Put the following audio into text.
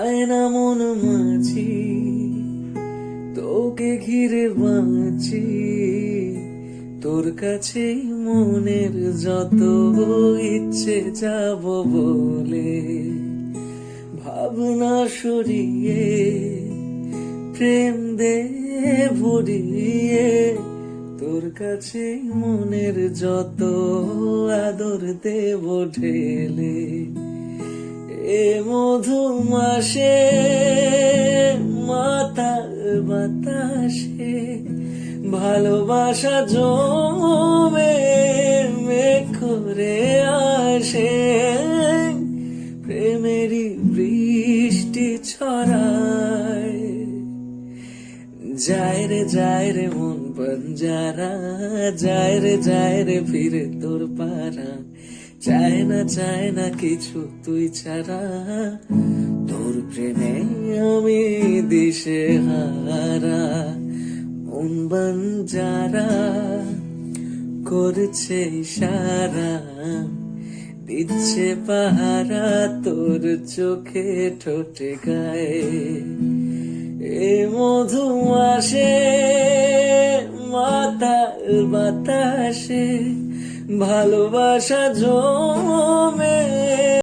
আয়না মন মাঝি, তোকে ঘিরে বাঁচি, তোর কাছে মনের যত ইচ্ছে যাব বলে। ভাবনা সরিয়ে প্রেম দে ভরিয়ে, তোর কাছে মনের যত আদর দেব ঢেলে। এ মধু মাসে মাতাল বাতাসে ভালোবাসা জমে মেঘ করে আসে, প্রেমেরই বৃষ্টি ছড়ায়। যায় রে মন বঞ্জারা, যায় রে ফিরে তোর পারা। চায় না কিছু তুই ছাড়া, তোর প্রেমে আমি দিশে হারা। মন বঞ্জারা করছে ইশারা, দিচ্ছে পাহারা তোর চোখে ঠোঁটে গায়ে। এ মধু মাসে মাতাল বাতাসে ভালোবাসা জমে